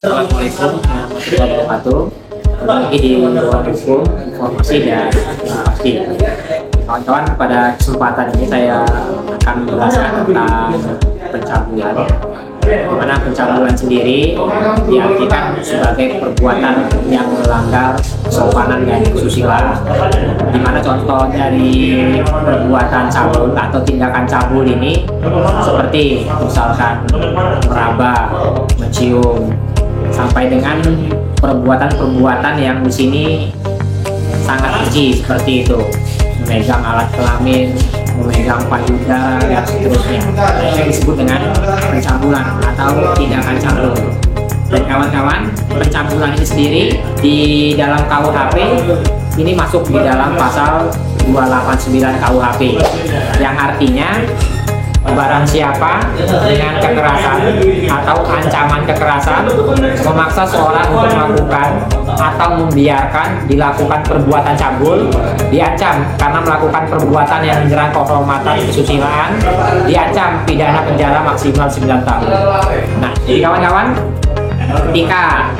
Assalamualaikum warahmatullahi wabarakatuh. Lagi di ruang hukum, informasi dan pasti. Kawan-kawan, pada kesempatan ini saya akan menjelaskan tentang pencabulan. Di mana pencabulan sendiri diartikan sebagai perbuatan yang melanggar kesopanan dan kesusilaan. Di mana contoh dari perbuatan cabul atau tindakan cabul ini seperti misalkan meraba, mencium, sampai dengan perbuatan-perbuatan yang di sini sangat keji seperti itu, memegang alat kelamin, memegang payudara dan seterusnya. Nah, ini disebut dengan pencabulan atau tindakan cabul. Dan kawan-kawan, pencabulan ini sendiri di dalam KUHP ini masuk di dalam pasal 289 KUHP, yang artinya barang siapa dengan kekerasan atau ancaman kekerasan memaksa seorang untuk melakukan atau membiarkan dilakukan perbuatan cabul, diancam karena melakukan perbuatan yang menyerang kehormatan kesusilaan, diancam pidana penjara maksimal 9 tahun. Nah, jadi kawan-kawan, ketika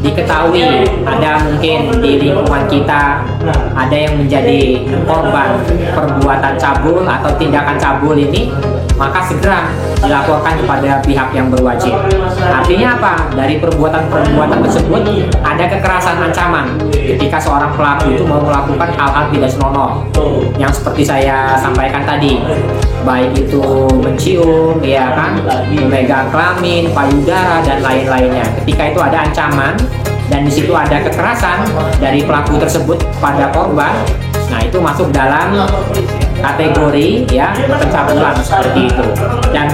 diketahui ada mungkin di lingkungan kita ada yang menjadi korban perbuatan cabul atau tindakan cabul ini, maka segera dilaporkan kepada pihak yang berwajib. Artinya apa? Dari perbuatan-perbuatan tersebut ada kekerasan ancaman ketika seorang pelaku itu mau melakukan hal-hal tidak senonoh yang seperti saya sampaikan tadi, baik itu mencium, ya kan, memegang kelamin, payudara dan lain-lainnya. Ketika itu ada ancaman dan di situ ada kekerasan dari pelaku tersebut pada korban, nah itu masuk dalam kategori ya pencabulan seperti itu. Dan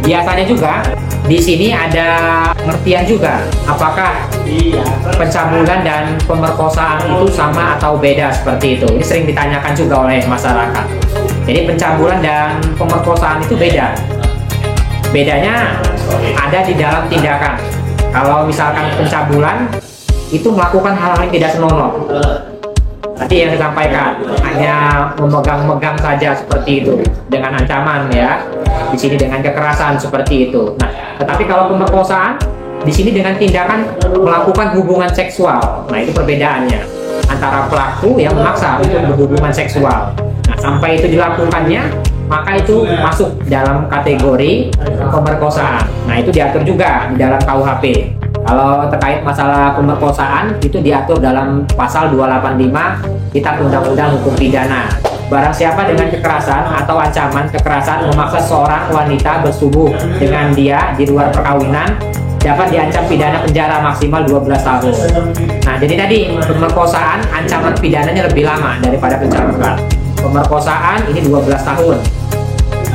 biasanya juga di sini ada pengertian juga, apakah pencabulan dan pemerkosaan itu sama atau beda seperti itu. Ini sering ditanyakan juga oleh masyarakat. Jadi pencabulan dan pemerkosaan itu beda. Bedanya ada di dalam tindakan. Kalau misalkan pencabulan itu melakukan hal-hal yang tidak senonoh, tadi yang disampaikan hanya memegang-megang saja seperti itu dengan ancaman ya, di sini dengan kekerasan seperti itu. Nah, tetapi kalau pemerkosaan di sini dengan tindakan melakukan hubungan seksual. Nah, itu perbedaannya antara pelaku yang memaksa untuk berhubungan seksual. Nah, sampai itu dilakukannya, maka itu masuk dalam kategori pemerkosaan. Nah, itu diatur juga di dalam KUHP. Kalau terkait masalah pemerkosaan itu diatur dalam pasal 285 Kitab Undang-Undang Hukum Pidana. Barang siapa dengan kekerasan atau ancaman kekerasan memaksa seorang wanita bersetubuh dengan dia di luar perkawinan dapat diancam pidana penjara maksimal 12 tahun. Nah, jadi tadi pemerkosaan ancaman pidananya lebih lama daripada pencabulan. Pemerkosaan ini 12 tahun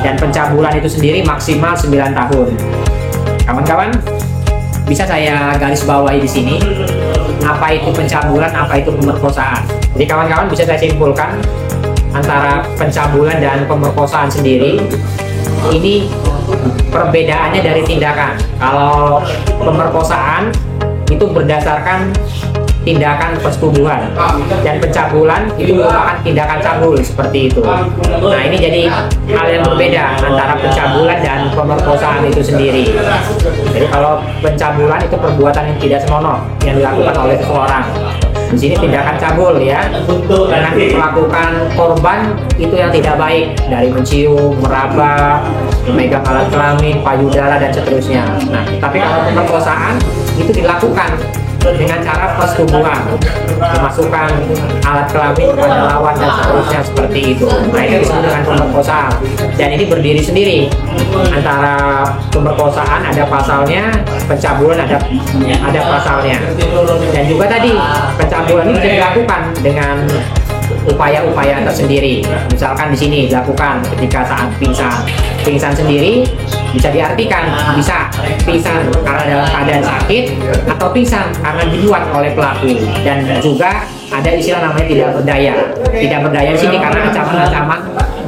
dan pencabulan itu sendiri maksimal 9 tahun. Kawan-kawan, bisa saya garis bawahi di sini apa itu pencabulan, apa itu pemerkosaan. Jadi kawan-kawan, bisa saya simpulkan antara pencabulan dan pemerkosaan sendiri ini perbedaannya dari tindakan. Kalau pemerkosaan itu berdasarkan tindakan persetubuhan dan pencabulan itu merupakan tindakan cabul seperti itu. Nah, ini jadi hal yang berbeda antara pencabulan dan pemerkosaan itu sendiri. Jadi kalau pencabulan itu perbuatan yang tidak senonoh yang dilakukan oleh seseorang. Di sini tindakan cabul ya, dengan melakukan korban itu yang tidak baik, dari mencium, meraba, memegang alat kelamin, payudara dan seterusnya. Nah, tapi kalau pemerkosaan itu dilakukan dengan cara persetubuhan, memasukkan alat kelamin kepada lawan dan seterusnya seperti itu. Nah, ini disebut dengan pemerkosaan. Dan ini berdiri sendiri. Antara pemerkosaan ada pasalnya, pencabulan ada pasalnya. Dan juga tadi pencabulan ini bisa dilakukan dengan upaya-upaya tersendiri. Misalkan di sini dilakukan ketika saat pingsan sendiri, bisa diartikan bisa pingsan karena dalam keadaan sakit atau pingsan karena dibuat oleh pelaku. Dan juga ada istilah namanya tidak berdaya. Tidak berdaya di sini karena ancaman-ancaman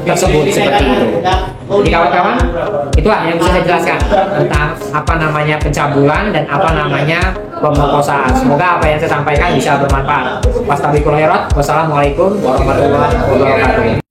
tersebut seperti itu. Jadi kawan-kawan, itulah yang bisa saya jelaskan tentang apa namanya pencabulan dan apa namanya pemerkosaan. Semoga apa yang saya sampaikan bisa bermanfaat. Wassalamualaikum warahmatullahi wabarakatuh.